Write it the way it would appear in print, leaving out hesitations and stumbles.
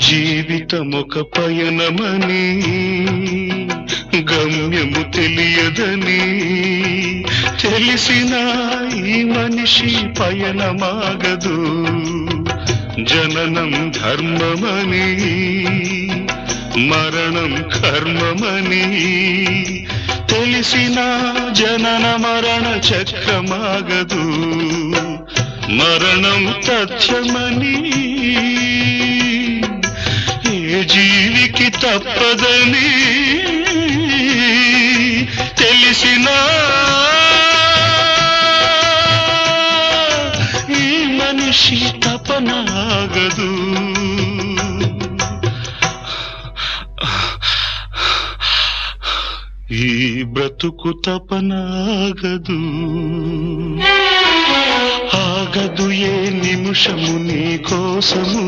జీవితమొక పయనమని గమ్యము తెలియదని తెలిసిన ఈ మనిషి పయనమాగదు. జననం ధర్మమని మరణం కర్మమని తెలిసిన జనన మరణ చక్రమాగదు. మరణం తథ్యమని ఏ జీవికి తప్పదని తెలిసిన ఈ మనిషి తపనాగదు. ఈ బ్రతుకు తపనాగదు. ఆగదు ఏ నిమిషము నీ కోసము.